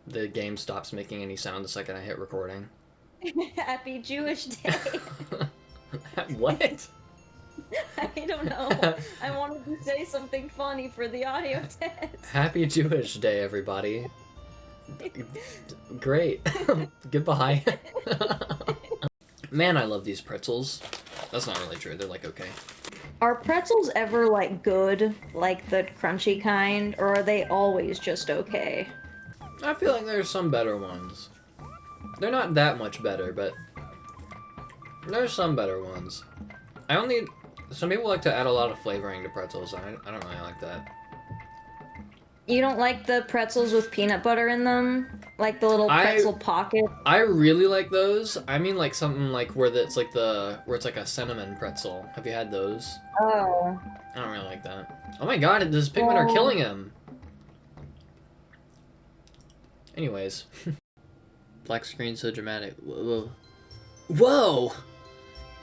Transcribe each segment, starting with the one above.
the game stops making any sound the second I hit recording. Happy Jewish Day. What? I don't know. I wanted to say something funny for the audio test. Happy Jewish Day, everybody. Great. Goodbye. Man, I love these pretzels. That's not really true. They're like okay. Are pretzels ever like good, like the crunchy kind, or are they always just okay? I feel like there's some better ones. They're not that much better, but there's some better ones. Some people like to add a lot of flavoring to pretzels. I don't really like that. You don't like the pretzels with peanut butter in them? Like the little pretzel pocket? I really like those. I mean like something like where it's like a cinnamon pretzel. Have you had those? Oh. I don't really like that. Oh my god, these Pikmin are killing him! Anyways. Black screen so dramatic. Whoa. Whoa!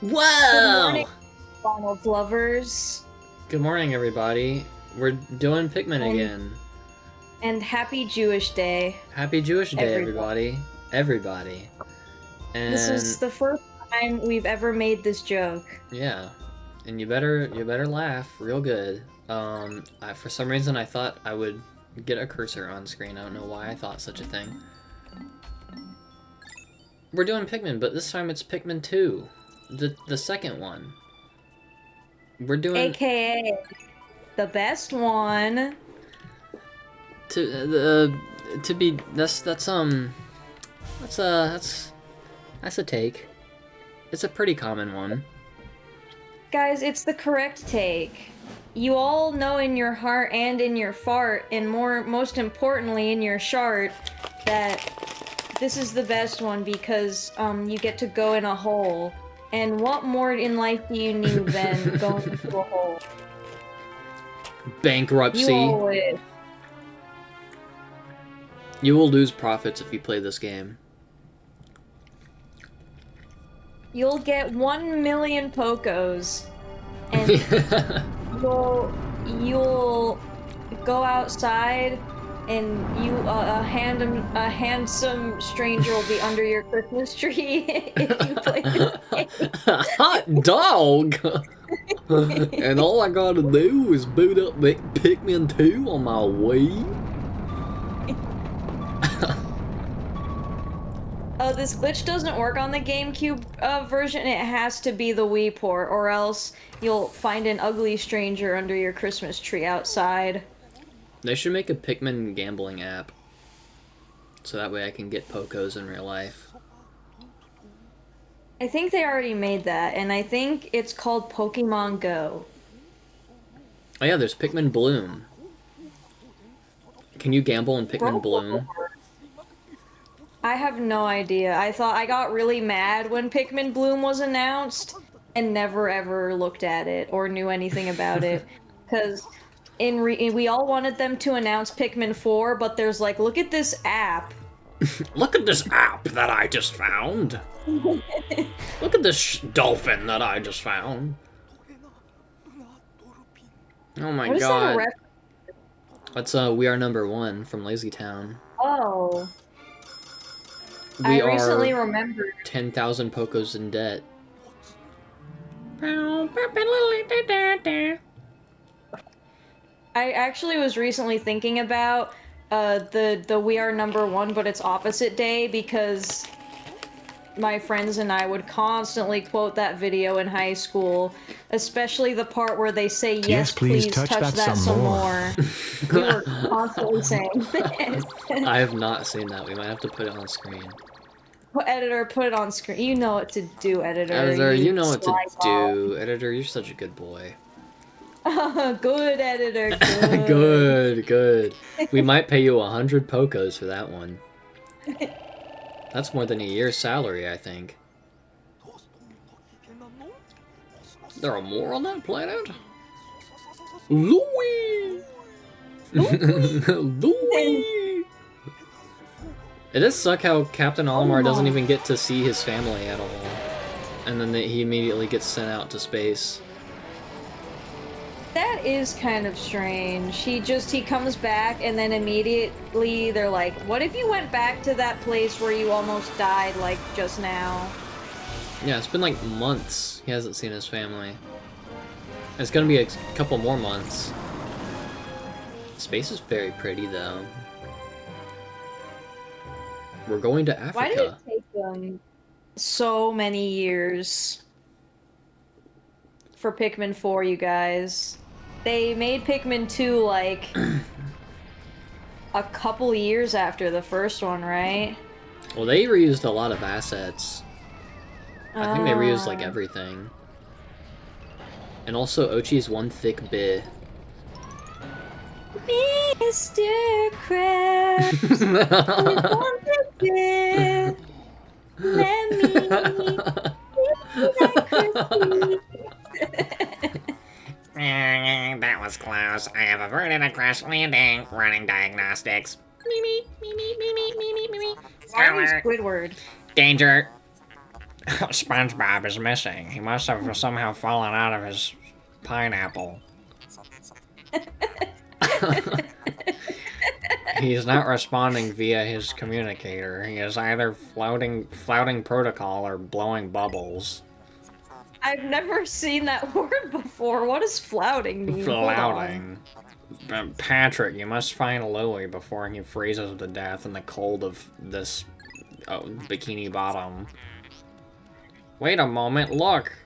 Whoa! Good morning, McDonald's lovers. Good morning, everybody. We're doing Pikmin again. And happy Jewish Day. Happy Jewish Day, everybody. Everybody. And this is the first time we've ever made this joke. Yeah. And you better laugh real good. For some reason I thought I would get a cursor on screen. I don't know why I thought such a thing. We're doing Pikmin, but this time it's Pikmin 2. The second one. We're doing AKA the best one. That's a take. It's a pretty common one. Guys, it's the correct take. You all know in your heart and in your fart, and most importantly in your shart, that this is the best one because you get to go in a hole. And what more in life do you need than going into a hole? Bankruptcy. You will lose profits if you play this game. You'll get 1 million POKOS, and you'll go outside, and a handsome stranger will be under your Christmas tree if you play this game. Hot dog! And all I gotta do is boot up Pikmin 2 on my Wii. This glitch doesn't work on the GameCube version. It has to be the Wii port, or else you'll find an ugly stranger under your Christmas tree outside. They should make a Pikmin gambling app. So that way I can get POKOs in real life. I think they already made that, and I think it's called Pokemon Go. Oh yeah, there's Pikmin Bloom. Can you gamble in Pikmin Bloom? I have no idea. I got really mad when Pikmin Bloom was announced and never ever looked at it or knew anything about it. Because we all wanted them to announce Pikmin 4, but there's like, look at this app. Look at this app that I just found. Look at this dolphin that I just found. Oh my god. That's We Are Number 1 from Lazy Town. Oh. I recently remembered 10,000 POKOs in debt. I actually was recently thinking about the We Are Number 1, but it's opposite day, because my friends and I would constantly quote that video in high school, especially the part where they say, yes, please touch that some more. We were constantly saying this. I have not seen that. We might have to put it on screen. Editor, put it on screen. You know what to do, editor. Editor, you know what to do. Editor, you're such a good boy. Good, editor, good. Good. We might pay you 100 POKOs for that one. That's more than a year's salary, I think. There are more on that planet? Louie! Louie! It does suck how Captain Olimar doesn't even get to see his family at all. And then he immediately gets sent out to space. That is kind of strange. He comes back and then immediately they're like, what if you went back to that place where you almost died, like, just now? Yeah, it's been like months he hasn't seen his family. It's gonna be a couple more months. Space is very pretty, though. We're going to Africa. Why did it take them so many years for Pikmin 4, you guys? They made Pikmin 2, like, a couple years after the first one, right? Well, they reused a lot of assets. I think they reused, like, everything. And also, Ochi's one thick bit. Mr. Krabs, one thick bit. Let me That was close. I have averted a crash landing. Running diagnostics. Me. Why is Squidward? Danger. SpongeBob is missing. He must have somehow fallen out of his pineapple. He's not responding via his communicator. He is either flouting protocol or blowing bubbles. I've never seen that word before. What does flouting mean? Flouting. Patrick, you must find Louie before he freezes to death in the cold of this Bikini Bottom. Wait a moment, look!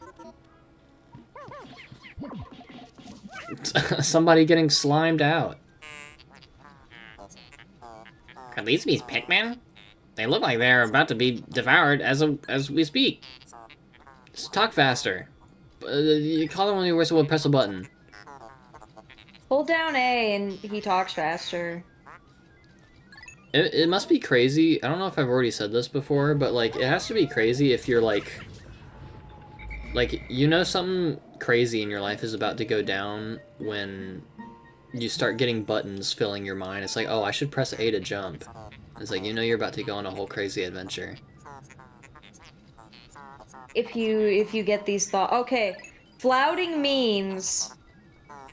Somebody getting slimed out. Could these be Pikmin? They look like they're about to be devoured as we speak. Just talk faster. You call him when you will press a button. Hold down A and he talks faster. It must be crazy. I don't know if I've already said this before, but like it has to be crazy if you're like you know something crazy in your life is about to go down when you start getting buttons filling your mind. It's like, oh, I should press A to jump. It's like, you know you're about to go on a whole crazy adventure. If you get these thoughts. Okay, flouting means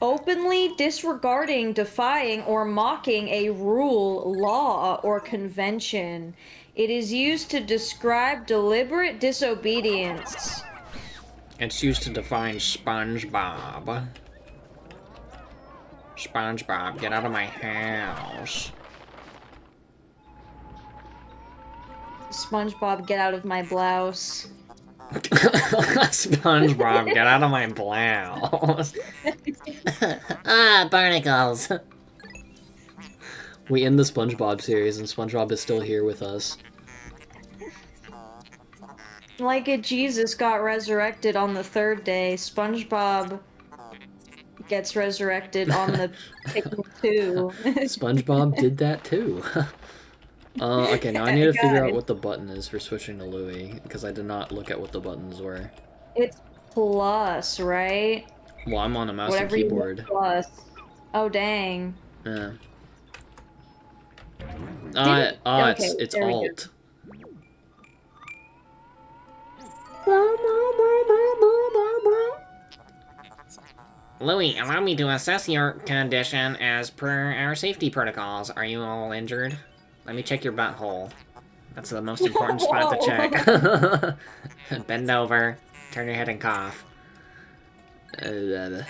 openly disregarding, defying, or mocking a rule, law, or convention. It is used to describe deliberate disobedience. It's used to define SpongeBob. SpongeBob, get out of my house. SpongeBob, get out of my blouse. SpongeBob, get out of my blouse. Barnacles. We end the SpongeBob series and SpongeBob is still here with us. Like a Jesus got resurrected on the third day, SpongeBob gets resurrected on the Pikmin 2. SpongeBob did that too. Okay, now I need to figure out what the button is for switching to Louie, because I did not look at what the buttons were. It's plus, right? Well, I'm on a mouse Whatever and keyboard. Plus. Oh, dang. Yeah. Okay, it's there we go. Alt. Louie, allow me to assess your condition as per our safety protocols. Are you all injured? Let me check your butthole. That's the most important spot to check. Bend over, turn your head and cough. Can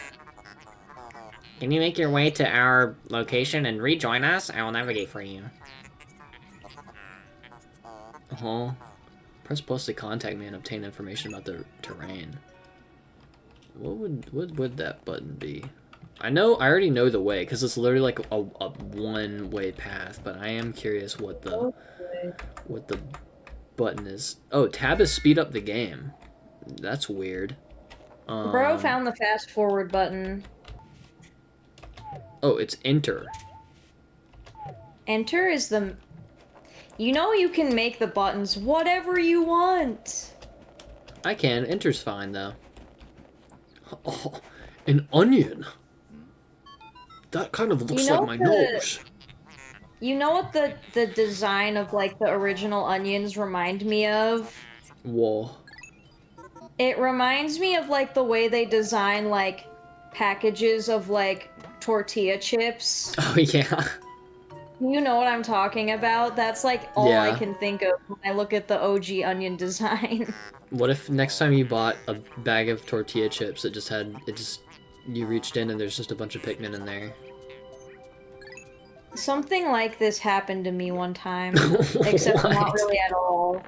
you make your way to our location and rejoin us? I will navigate for you. Press plus to contact me and obtain information about the terrain. What would that button be? I already know the way, because it's literally like a one-way path, but I am curious what the button is. Oh, tab is speed up the game. That's weird. Bro found the fast forward button. Oh, it's enter. Enter is the... You know you can make the buttons whatever you want. I can. Enter's fine, though. Oh, an onion. That kind of looks like my nose. You know what the design of, like, the original onions remind me of? Whoa. It reminds me of, like, the way they design, like, packages of, like, tortilla chips. Oh, yeah. You know what I'm talking about? That's, like, all I Yeah. can think of when I look at the OG onion design. What if next time you bought a bag of tortilla chips, you reached in and there's just a bunch of Pikmin in there? Something like this happened to me one time, except not What? really at all.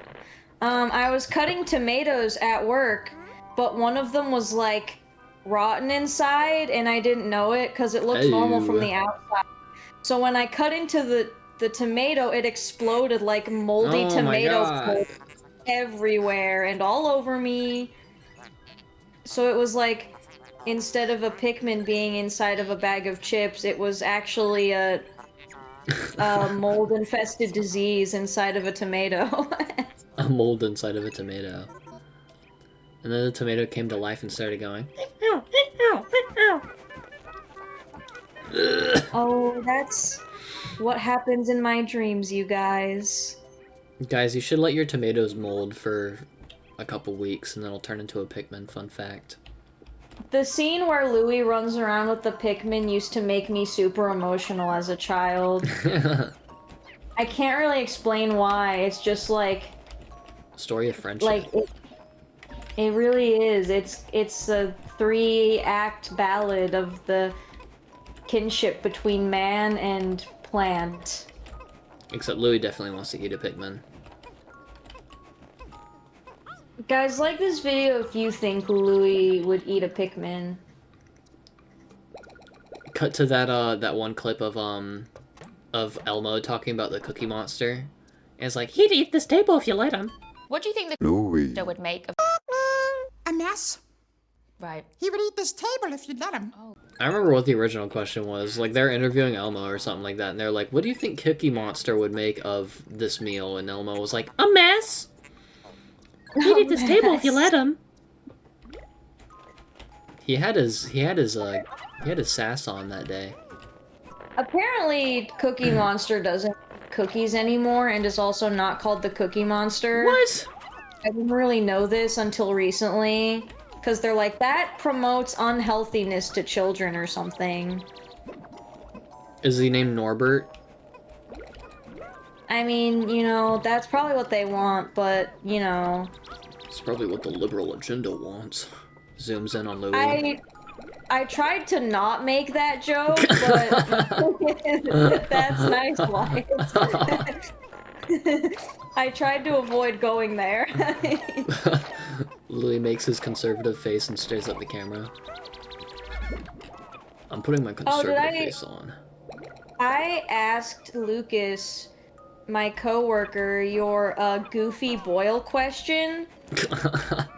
I was cutting tomatoes at work, but one of them was, like, rotten inside, and I didn't know it because it looked normal from Ew. the outside. So when I cut into the tomato, it exploded like moldy Oh my tomato God. everywhere and all over me. So it was like, instead of a Pikmin being inside of a bag of chips, it was actually a mold-infested disease inside of a tomato. A mold inside of a tomato. And then the tomato came to life and started going. Oh, that's what happens in my dreams, you guys. Guys, you should let your tomatoes mold for a couple weeks and then it'll turn into a Pikmin, fun fact. The scene where Louie runs around with the Pikmin used to make me super emotional as a child. I can't really explain why, it's just like... Story of friendship. Like, it really is. It's a 3-act ballad of the kinship between man and plant. Except Louis definitely wants to eat a Pikmin. Guys, like this video if you think Louis would eat a Pikmin. Cut to that one clip of Elmo talking about the Cookie Monster. And it's like, he'd eat this table if you let him. What do you think the Louis. would make of... A mess. Right. He would eat this table if you'd let him. I remember what the original question was. Like, they're interviewing Elmo or something like that, and they're like, what do you think Cookie Monster would make of this meal? And Elmo was like, a mess! He'd eat this table if you let him. He had his sass on that day. Apparently, Cookie Monster doesn't eat cookies anymore and is also not called the Cookie Monster. What? I didn't really know this until recently, because they're like, that promotes unhealthiness to children or something. Is he named Norbert? I mean, you know, that's probably what they want, but, you know... It's probably what the liberal agenda wants. Zooms in on Louis. I tried to not make that joke, but that's nice, Wyatt. I tried to avoid going there. Louis makes his conservative face and stares at the camera. I'm putting my conservative face on. I asked Lucas, my coworker, your goofy boil question,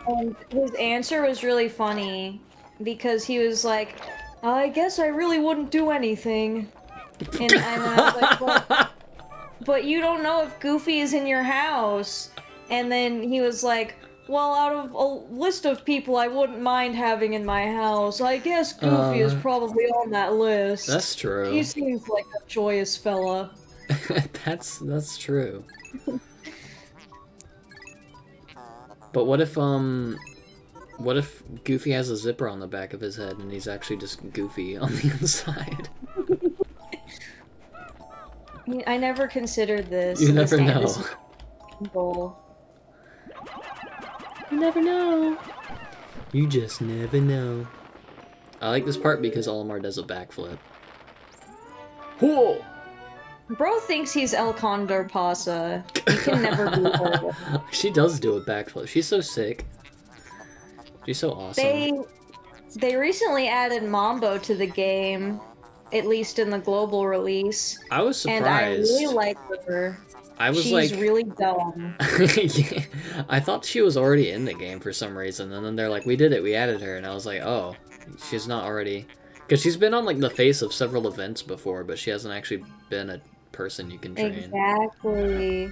and his answer was really funny because he was like, "I guess I really wouldn't do anything," and I was like, but you don't know if Goofy is in your house," and then he was like, well, out of a list of people I wouldn't mind having in my house, I guess Goofy is probably on that list. That's true. He seems like a joyous fella. That's true. But what if Goofy has a zipper on the back of his head and he's actually just Goofy on the inside? I never considered this. You never know. This goal. You never know. You just never know. I like this part because Olimar does a backflip. Whoa! Bro thinks he's El Condor Pasa. You can never do her. She does do a backflip. She's so sick. She's so awesome. They recently added Mambo to the game, at least in the global release. I was surprised. And I really like her. She's really dumb. Yeah, I thought she was already in the game for some reason, and then they're like, we did it, we added her, and I was like, oh, she's not already... Because she's been on, like, the face of several events before, but she hasn't actually been a person you can train. Exactly.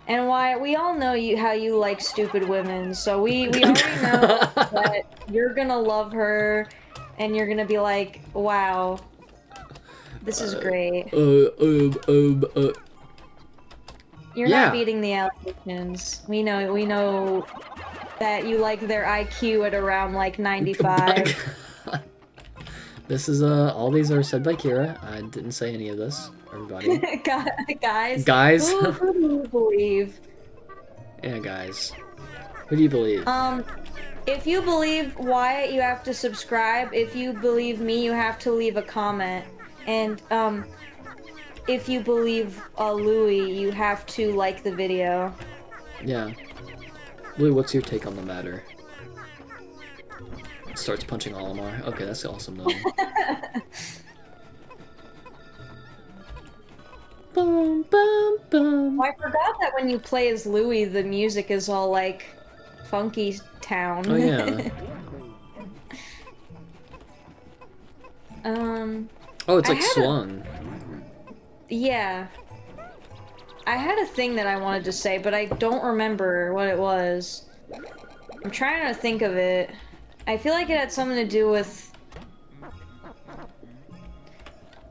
And why we all know how you like stupid women, so we already know that you're gonna love her, and you're gonna be like, wow, this is great. You're not beating the allegations. We know that you like their IQ at around like 95. This is, all these are said by Kira. I didn't say any of this, everybody. Guys. Guys? Who do you believe? Yeah, guys. Who do you believe? If you believe Wyatt, you have to subscribe. If you believe me, you have to leave a comment. And, if you believe, Louis, you have to like the video. Yeah. Louis, what's your take on the matter? Starts punching Olimar. Okay, that's awesome though. Boom, boom, boom. I forgot that when you play as Louis, the music is all like funky town. Oh yeah. Oh, it's like swung. Yeah. I had a thing that I wanted to say, but I don't remember what it was. I'm trying to think of it. I feel like it had something to do with...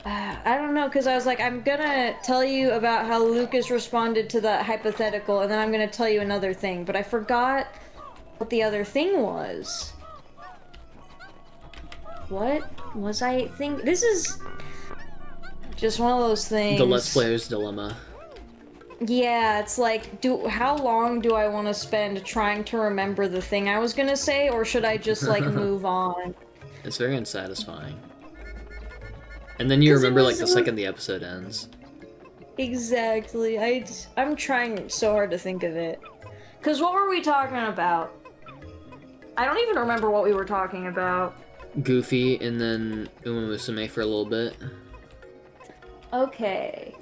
I don't know, because I was like, I'm gonna tell you about how Lucas responded to the hypothetical, and then I'm gonna tell you another thing, but I forgot what the other thing was. What was I think? This is just one of those things. The Let's Player's Dilemma. Yeah, it's like, how long do I want to spend trying to remember the thing I was gonna say, or should I just, like, move on? It's very unsatisfying. And then you remember, like, the second the episode ends. Exactly. I'm trying so hard to think of it. Because what were we talking about? I don't even remember what we were talking about. Goofy, and then Uma Musume for a little bit. Okay.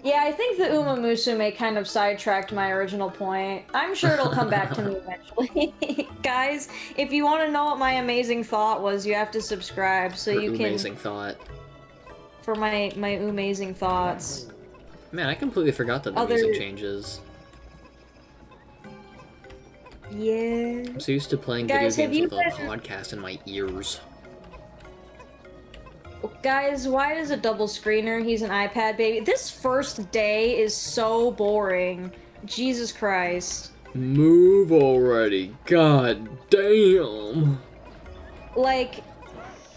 Yeah, I think the Uma Musume kind of sidetracked my original point. I'm sure it'll come back to me eventually. Guys, if you want to know what my amazing thought was, you have to subscribe so you can... Amazing thought. For my amazing thoughts. Man, I completely forgot that the music changes. Yeah. I'm so used to playing Guys, video games with a podcast in my ears. Guys, why is a double screener? He's an iPad baby. This first day is so boring. Jesus Christ. Move already. God damn. Like,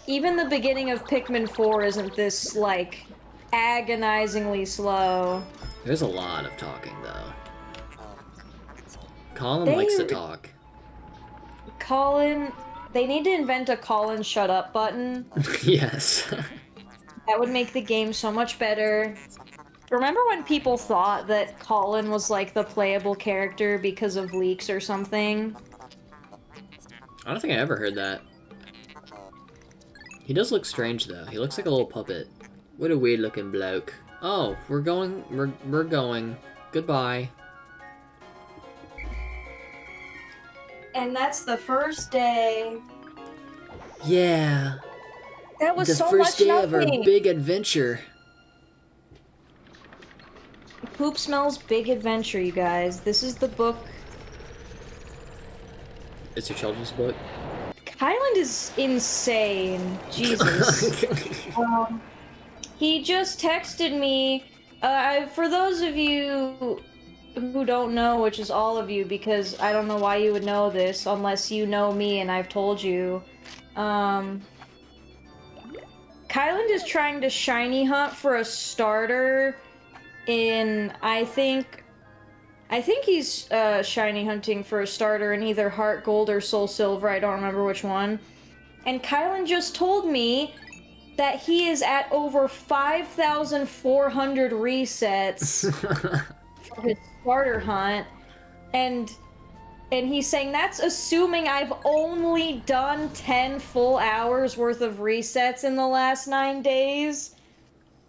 even the beginning of Pikmin 4 isn't this, like, agonizingly slow. There's a lot of talking, though. Colin likes to talk. Colin... They need to invent a Colin shut up button. Yes. That would make the game so much better. Remember when people thought that Colin was like the playable character because of leaks or something? I don't think I ever heard that. He does look strange though. He looks like a little puppet. What a weird looking bloke. Oh, we're going. We're going. Goodbye. And that's the first day. Yeah. That was the so first much day of our nothing. big adventure. Poop Smells Big Adventure, you guys. This is the book. It's your children's book. Kyland is insane. Jesus. He just texted me. For those of you who don't know, which is all of you, because I don't know why you would know this unless you know me and I've told you. Kyland is trying to shiny hunt for a starter in, I think he's shiny hunting for a starter in either Heart Gold or Soul Silver, I don't remember which one. And Kylan just told me that he is at over 5,400 resets for his starter hunt, and he's saying that's assuming I've only done 10 full hours worth of resets in the last 9 days.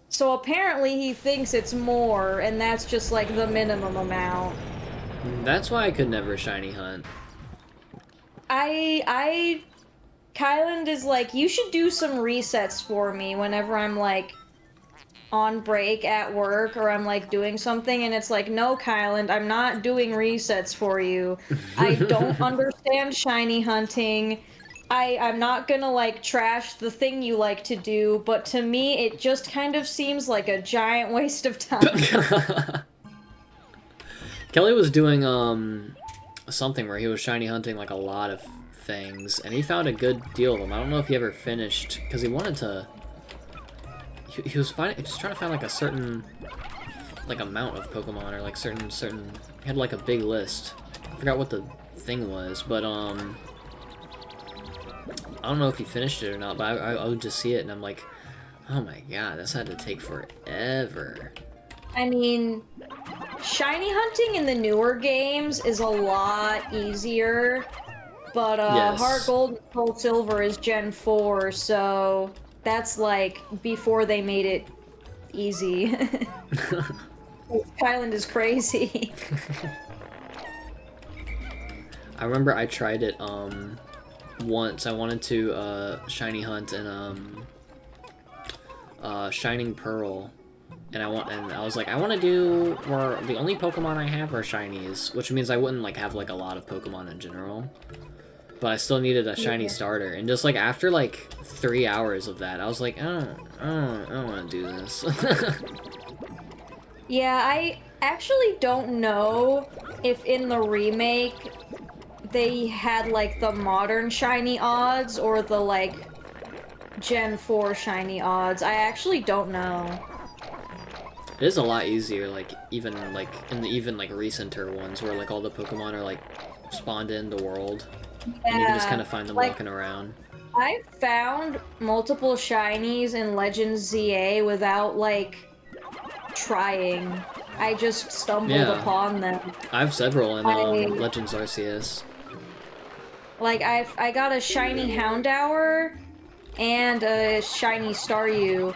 So apparently he thinks it's more, and that's just like the minimum amount. That's why I could never shiny hunt. Kyland is like, you should do some resets for me whenever I'm like on break at work or I'm like doing something, and it's like, no, Kyland, I'm not doing resets for you. I don't understand shiny hunting. I'm not gonna like trash the thing you like to do, but to me it just kind of seems like a giant waste of time. Kelly was doing something where he was shiny hunting like a lot of things, and he found a good deal of them. I don't know if he ever finished, because he wanted to... He was just trying to find, like, a certain, like, amount of Pokemon, or, like, certain... He had, like, a big list. I forgot what the thing was, but, I don't know if he finished it or not, but I would just see it, and I'm like, oh my god, this had to take forever. I mean, shiny hunting in the newer games is a lot easier, but Yes. Heart Gold and Soul Silver is Gen 4, so that's like before they made it easy. Island is crazy. I remember I tried it once. I wanted to shiny hunt in Shining Pearl, and I was like, I want to do where the only Pokemon I have are shinies, which means I wouldn't like have like a lot of Pokemon in general, but I still needed a shiny starter. And just like after like 3 hours of that, I was like, I don't want to do this. Yeah, I actually don't know if in the remake they had like the modern shiny odds or the like Gen 4 shiny odds. I actually don't know. It is a lot easier, like even like in the like recenter ones where like all the Pokemon are like spawned in the world, and you can just kind of find them like, walking around. I found multiple shinies in Legends ZA without like trying. I just stumbled upon them. I have several in Legends Arceus. Like I got a shiny Houndour and a shiny Staryu,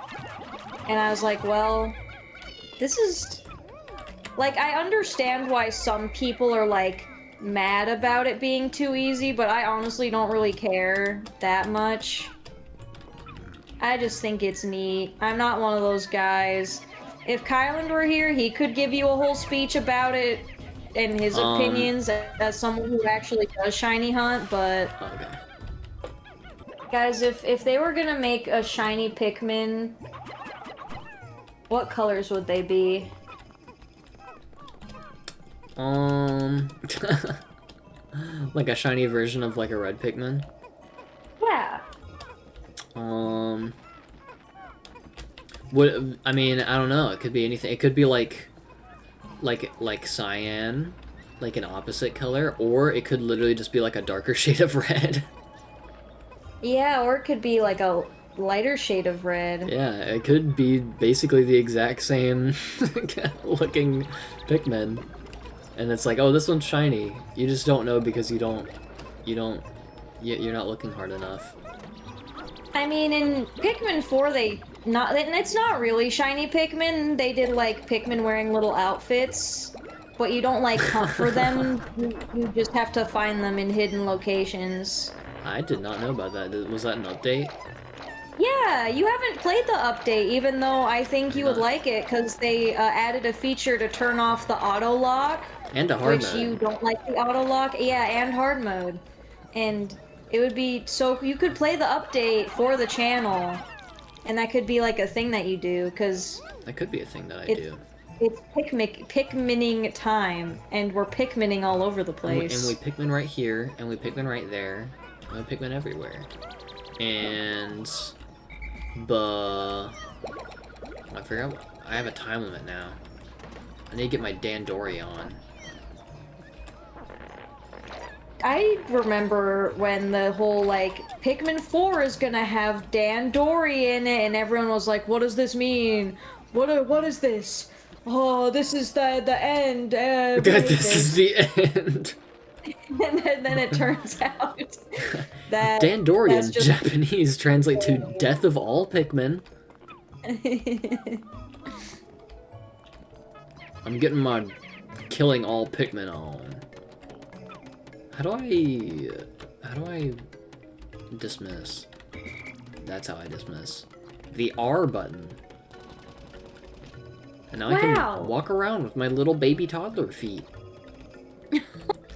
and I was like, well, this is like, I understand why some people are like mad about it being too easy, but I honestly don't really care that much. I just think it's neat. I'm not one of those guys. If Kyland were here, he could give you a whole speech about it and his opinions as someone who actually does shiny hunt, but... Okay. Guys, if they were gonna make a shiny Pikmin, what colors would they be? Like a shiny version of like a red Pikmin? Yeah. Would I mean, I don't know, it could be anything. It could be like cyan, like an opposite color, or it could literally just be like a darker shade of red. Yeah, or it could be like a lighter shade of red. Yeah, it could be basically the exact same looking Pikmin. And it's like, oh, this one's shiny. You just don't know because you're not looking hard enough. I mean, in Pikmin 4, it's not really shiny Pikmin. They did like Pikmin wearing little outfits, but you don't like hunt for them. You just have to find them in hidden locations. I did not know about that. Was that an update? Yeah, you haven't played the update, even though I think you would like it, because they added a feature to turn off the auto lock. And a hard mode. Which you don't like the auto lock. Yeah, and hard mode. And it would be so you could play the update for the channel, and that could be like a thing that you do, because that could be a thing that I do. It's Pikmining time, and we're Pikmining all over the place. And we Pikmin right here, and we Pikmin right there, and we Pikmin everywhere. And I forgot. I have a time limit now. I need to get my Dandori on. I remember when the whole, like, Pikmin 4 is gonna have Dandori in it, and everyone was like, what does this mean? What is this? Oh, this is the end. This is the end. And then it turns out that Dandori in Japanese translate to death of all Pikmin. I'm getting my killing all Pikmin on. How do I dismiss? That's how I dismiss. The R button. And now I can walk around with my little baby toddler feet.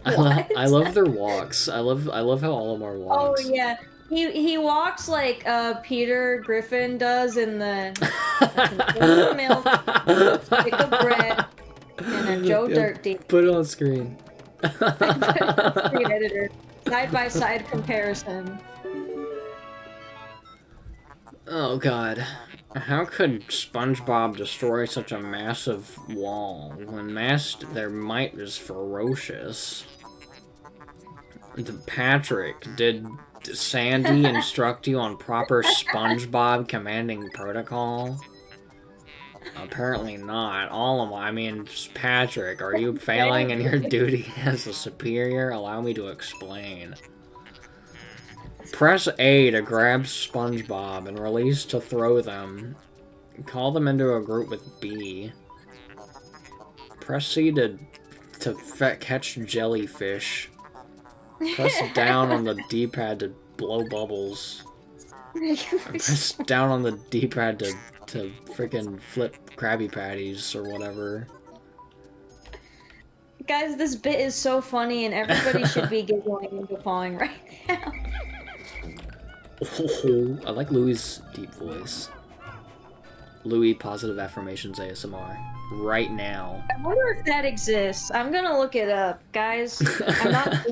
I love their walks. I love how Olimar walks. Oh yeah. He walks like Peter Griffin does in the milk, stick of bread, and a Joe Dirt. Put it on screen. Screen editor. Side-by-side comparison. Oh god. How could SpongeBob destroy such a massive wall? When masked, their might is ferocious. Patrick, did Sandy instruct you on proper SpongeBob commanding protocol? Apparently not. Patrick, are you failing in your duty as a superior? Allow me to explain. Press A to grab SpongeBob and release to throw them. Call them into a group with B. Press C to catch jellyfish. Press down on the D-pad to blow bubbles. Press down on the D-pad to freaking flip Krabby Patties or whatever. Guys, this bit is so funny and everybody should be giggling and guffawing right now. Oh, I like Louie's deep voice. Louie Positive Affirmations ASMR. Right now. I wonder if that exists. I'm gonna look it up, guys. I'm not...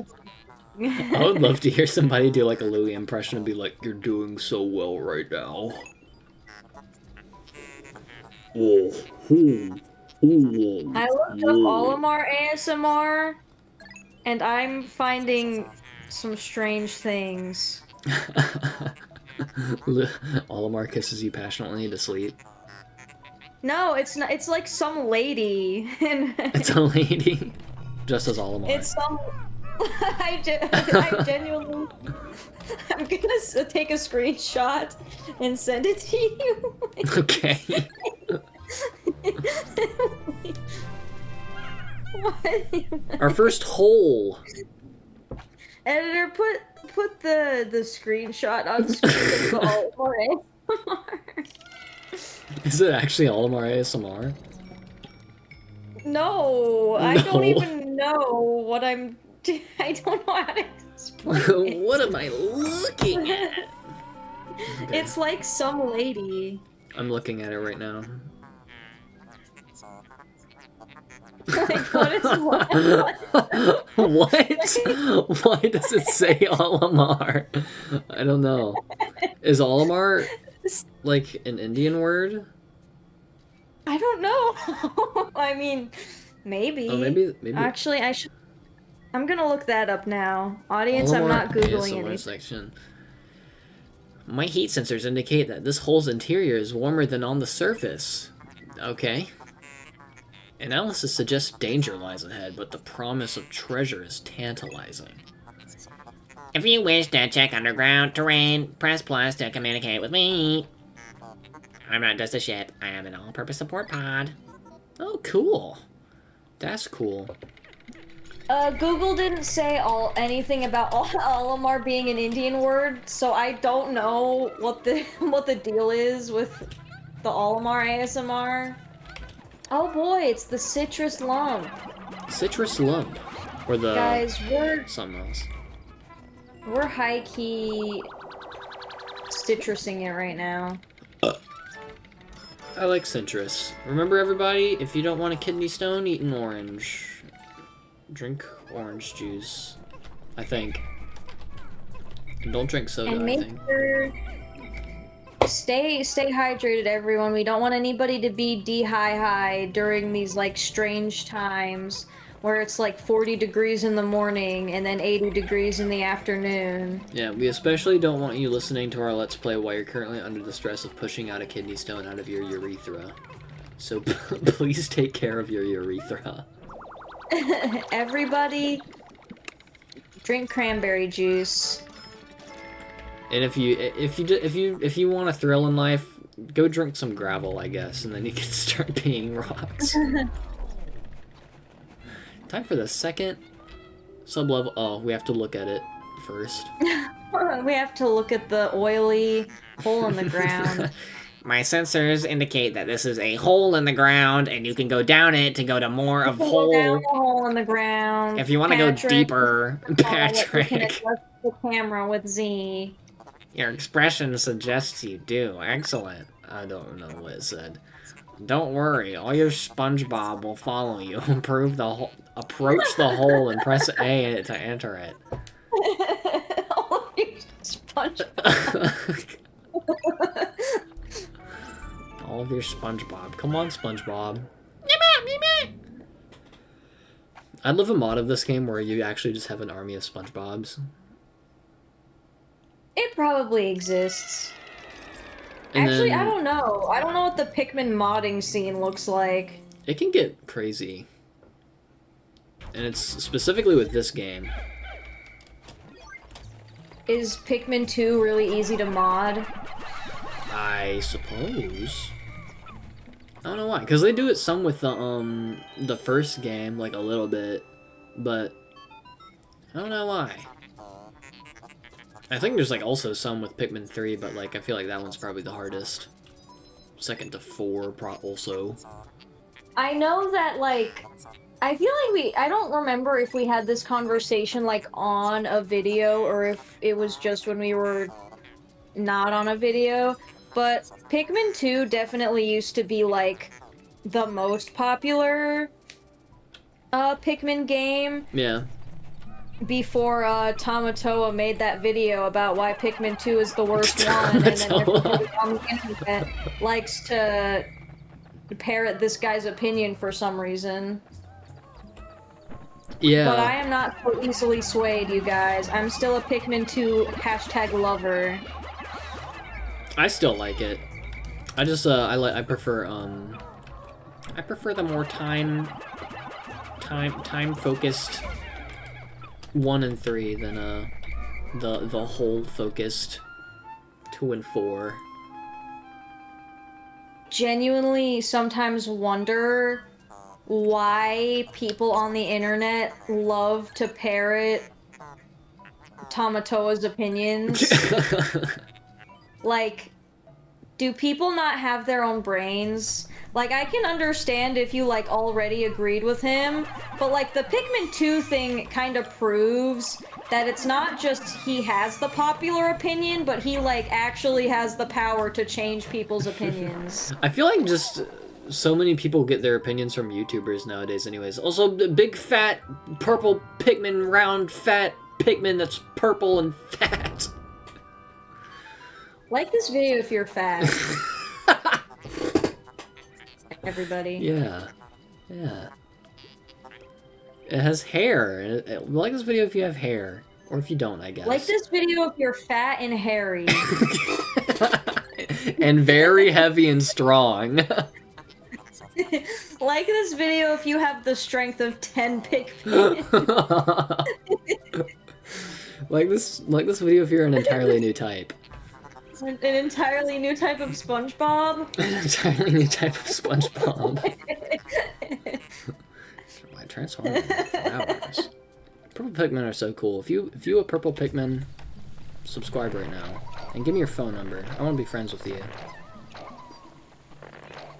I would love to hear somebody do like a Louie impression and be like, "You're doing so well right now." Oh, I looked up Olimar ASMR, and I'm finding some strange things. Olimar kisses you passionately to sleep. No, it's not. It's like some lady. It's a lady. Just as Olimar. It's some... I genuinely... I'm gonna take a screenshot and send it to you. Okay. What? Our first hole. Editor, put the screenshot on screen of Olimar ASMR. Is it actually Olimar ASMR? No, I don't even know what I'm... I don't know how to explain it. What am I looking at? Okay. It's like some lady. I'm looking at it right now. Like, what is what? What? Why does it say Olimar? I don't know. Is Olimar like an Indian word? I don't know. I mean, maybe. Oh, maybe. Actually, I'm gonna look that up now. Audience, I'm not Googling anything. Section. My heat sensors indicate that this hole's interior is warmer than on the surface. Okay. Analysis suggests danger lies ahead, but the promise of treasure is tantalizing. If you wish to check underground terrain, press plus to communicate with me. I'm not just a ship, I am an all-purpose support pod. Oh, cool. That's cool. Google didn't say anything about Olimar being an Indian word, so I don't know what the deal is with the Olimar ASMR. Oh boy, it's the citrus lump. Citrus lump. Or the... Guys, something else. We're high-key citrusing it right now. I like citrus. Remember, everybody, if you don't want a kidney stone, eat an orange. Drink orange juice. I think. And don't drink soda, And I make think. sure... Stay hydrated, everyone. We don't want anybody to be high during these, like, strange times where it's, like, 40 degrees in the morning and then 80 degrees in the afternoon. Yeah, we especially don't want you listening to our Let's Play while you're currently under the stress of pushing out a kidney stone out of your urethra. So please take care of your urethra. Everybody, drink cranberry juice. And if you want a thrill in life, go drink some gravel, I guess, and then you can start peeing rocks. Time for the second sub-level. Oh, we have to look at it first. We have to look at the oily hole in the ground. My sensors indicate that this is a hole in the ground, and you can go down it to go to more of Go down hole. the hole in the ground. If you want to go Patrick, deeper, you can Patrick, adjust the camera with Z. your expression suggests you do. Excellent. I don't know what it said. Don't worry, all your SpongeBob will follow you. Approach the hole and press A to enter it. SpongeBob. All of your SpongeBob. Come on, SpongeBob. I'd love a mod of this game where you actually just have an army of SpongeBobs. It probably exists. And Actually, then I don't know. I don't know what the Pikmin modding scene looks like. it can get crazy. And it's specifically with this game. Is Pikmin 2 really easy to mod? I suppose. I don't know why, because they do it some with the first game, like a little bit, but I don't know why. I think there's like also some with Pikmin 3, but like I feel like that one's probably the hardest. Second to 4, also. I know that, like, I feel like I don't remember if we had this conversation, like, on a video, or if it was just when we were not on a video, but Pikmin 2 definitely used to be, like, the most popular, Pikmin game. Yeah. Before, Tamatoa made that video about why Pikmin 2 is the worst one, and then everybody on the internet likes to parrot this guy's opinion for some reason. Yeah. But I am not so easily swayed, you guys. I'm still a Pikmin 2 # lover. I still like it. I just I prefer the more time focused 1 and 3 than the whole focused 2 and 4. Genuinely sometimes wonder why people on the internet love to parrot Tamatoa's opinions. Like, do people not have their own brains? Like, I can understand if you, like, already agreed with him, but, like, the Pikmin 2 thing kind of proves that it's not just he has the popular opinion, but he, like, actually has the power to change people's opinions. I feel like just so many people get their opinions from YouTubers nowadays anyways. Also, the big fat purple Pikmin, round fat Pikmin that's purple and fat. Like this video if you're fat. Everybody. Yeah. Yeah. It has hair. Like this video if you have hair. Or if you don't, I guess. Like this video if you're fat and hairy. And very heavy and strong. Like this video if you have the strength of 10 Pikmin. Like this video if you're an entirely new type. An entirely new type of SpongeBob. An entirely new type of SpongeBob. My transform flowers. Purple Pikmin are so cool. If you a purple Pikmin, subscribe right now and give me your phone number. I want to be friends with you.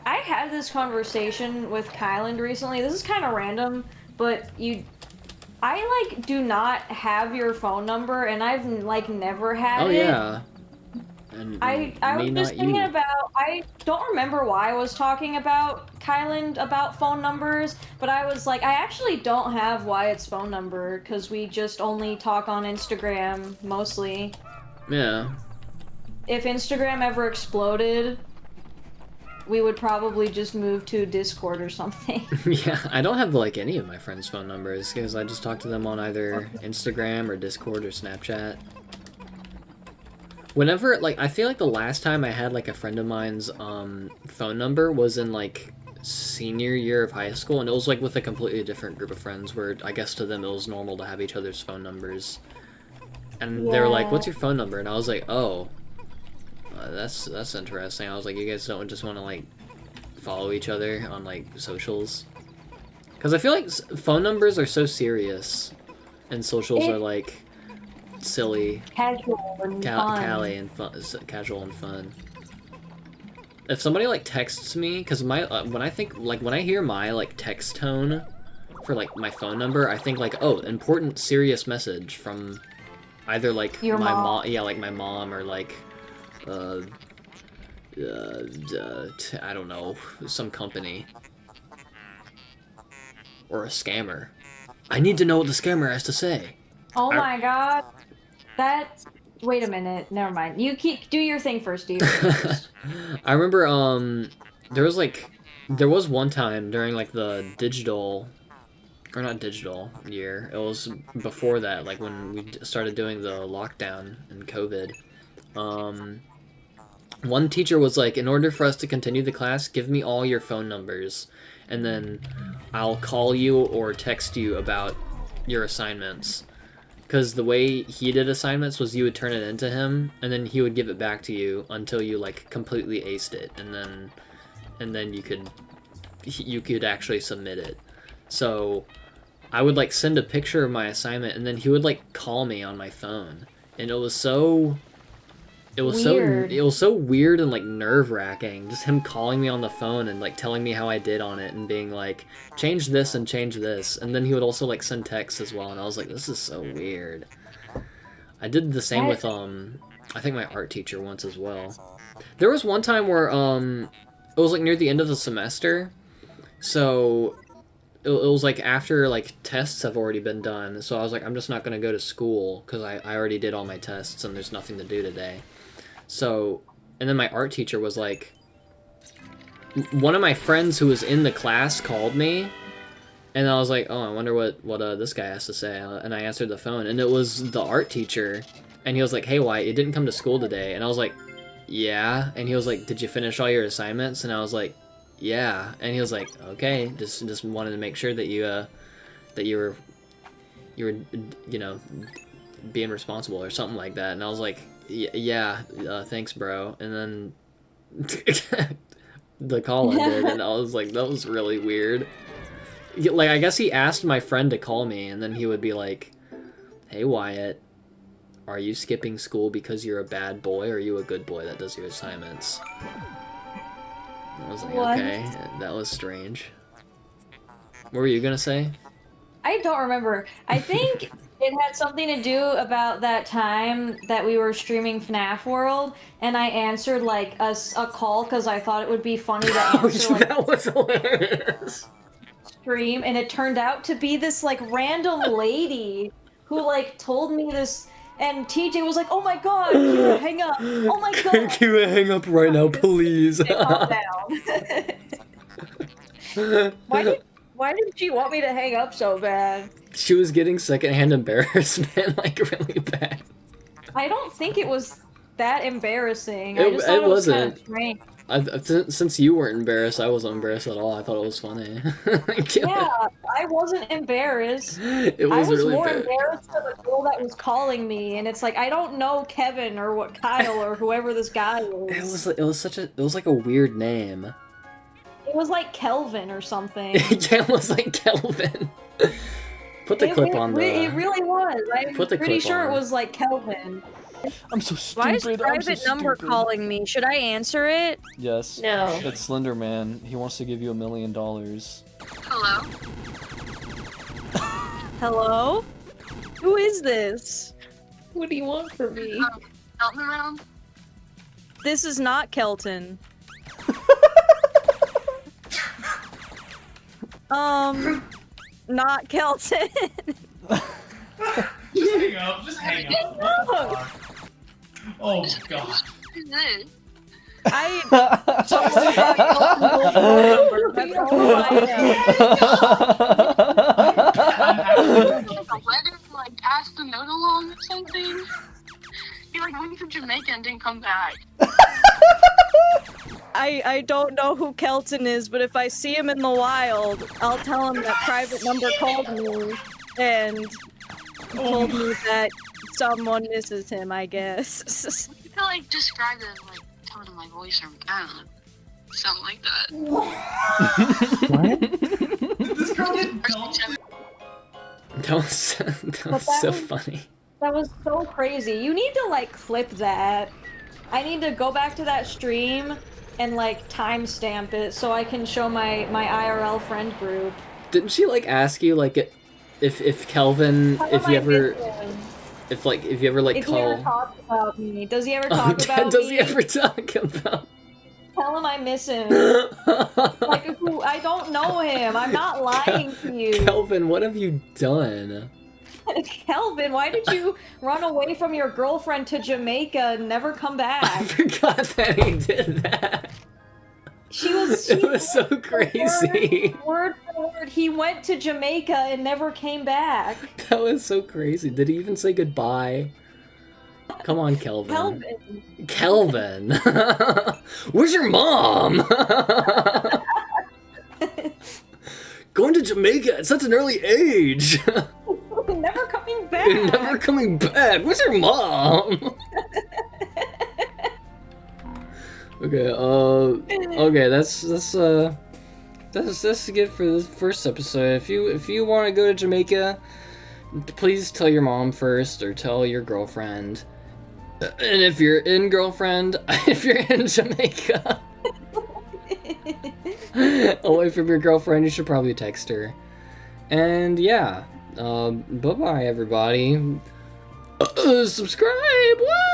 I had this conversation with Kyland recently. This is kind of random, but I like do not have your phone number, and I've like never had it. Oh yeah. And I was just thinking about, I don't remember why I was talking about Kyland about phone numbers, but I was like, I actually don't have Wyatt's phone number, because we just only talk on Instagram, mostly. Yeah. If Instagram ever exploded, we would probably just move to Discord or something. Yeah, I don't have like any of my friends' phone numbers, because I just talk to them on either Instagram or Discord or Snapchat. Whenever, like, I feel like the last time I had, like, a friend of mine's, phone number was in, like, senior year of high school, and it was, like, with a completely different group of friends, where I guess to them it was normal to have each other's phone numbers. And they were like, what's your phone number? And I was like, oh, that's interesting. I was like, you guys don't just want to, like, follow each other on, like, socials? Because I feel like phone numbers are so serious, and socials are, like, silly, casual and fun. Casual and fun. If somebody like texts me, because my when I hear my like text tone for like my phone number, I think like, oh, important serious message from either like Your my mom. yeah, like my mom, or like I don't know, some company or a scammer. I need to know what the scammer has to say. Oh my god. That Wait a minute. Never mind. You do your thing first. Do your thing first. I remember there was one time during like the digital, or not digital year. It was before that, like when we started doing the lockdown and COVID. One teacher was like, in order for us to continue the class, give me all your phone numbers, and then I'll call you or text you about your assignments. Because the way he did assignments was you would turn it into him, and then he would give it back to you until you like completely aced it, and then you could actually submit it. So I would like send a picture of my assignment, and then he would like call me on my phone, and it was so weird and like nerve-wracking, just him calling me on the phone and like telling me how I did on it and being like, change this and change this, and then he would also like send texts as well, and I was like, this is so weird. I did the same with I think my art teacher once as well. There was one time where it was like near the end of the semester, so it was like after like tests have already been done, so I was like, I'm just not gonna go to school because I already did all my tests and there's nothing to do today. So, and then my art teacher was like, one of my friends who was in the class called me, and I was like, oh, I wonder what this guy has to say, and I answered the phone, and it was the art teacher, and he was like, hey, Wyatt, you didn't come to school today, and I was like, yeah, and he was like, did you finish all your assignments, and I was like, yeah, and he was like, okay, just wanted to make sure that you were, you know, being responsible or something like that, and I was like, yeah, thanks, bro. And then the call ended, and I was like, that was really weird. Like, I guess he asked my friend to call me, and then he would be like, hey, Wyatt, are you skipping school because you're a bad boy, or are you a good boy that does your assignments? And I was like, What? okay, that was strange. What were you gonna say? I don't remember. I think it had something to do about that time that we were streaming FNAF World, and I answered like a call because I thought it would be funny to answer like That was hilarious. stream, and it turned out to be this like random lady who like told me this, and TJ was like, "Oh my god, Kira, hang up! Oh my god, Kira, hang up right now, please." calm down." Why did she want me to hang up so bad? She was getting secondhand embarrassment, like, really bad. I don't think it was that embarrassing. It I just thought it was kind wasn't. of strange. Since you weren't embarrassed, I wasn't embarrassed at all. I thought it was funny. Yeah, I wasn't embarrassed. It was I was really more bad. embarrassed for the girl that was calling me, and it's like, I don't know Kevin or what Kyle or whoever this guy is. It was like a weird name. It was like Kelvin or something. Yeah, it was like Kelvin. Put the clip on the. It really was. I'm Put the pretty clip sure on. it was like Kelvin. I'm so stupid. Why is I'm private so number stupid. calling me? Should I answer it? Yes. No. It's Slender Man. He wants to give you $1 million. Hello? Hello? Who is this? What do you want from me? Elton around? This is not Kelton. Not Kelton. Just hang up. Just hang up. What the fuck? Oh god. Who's this? I totally got Kelton's phone number. That's all I know. A letter, like, passed the note along or something? He, like, went to Jamaica and didn't come back. I don't know who Kelton is, but if I see him in the wild, I'll tell him that private number called me and told me that someone misses him, I guess. You could, like, describe it as, like, tone of my voice or, I don't know, something like that. Did this girl get dumped? That was so funny. That was so crazy. You need to, like, clip that. I need to go back to that stream and, like, timestamp it so I can show my IRL friend group. Didn't she like ask you like if Kelvin, if you ever like If he ever talks about me. Does he ever talk about me? Does he ever talk about? Tell him I miss him. Like, I don't know him. I'm not lying to you. Kelvin, what have you done? Kelvin, why did you run away from your girlfriend to Jamaica and never come I back? forgot that he did that. It It was so crazy. Word for word, he went to Jamaica and never came back. That was so crazy. Did he even say goodbye? Come on, Kelvin. Kelvin. Kelvin. Where's your mom? Going to Jamaica at such an early age. Never coming back. Never coming back. Where's your mom? Okay, okay, that's it for this first episode. If you want to go to Jamaica, please tell your mom first or tell your girlfriend. And if you're in Jamaica, away from your girlfriend, you should probably text her. And yeah, bye bye everybody. Subscribe. What?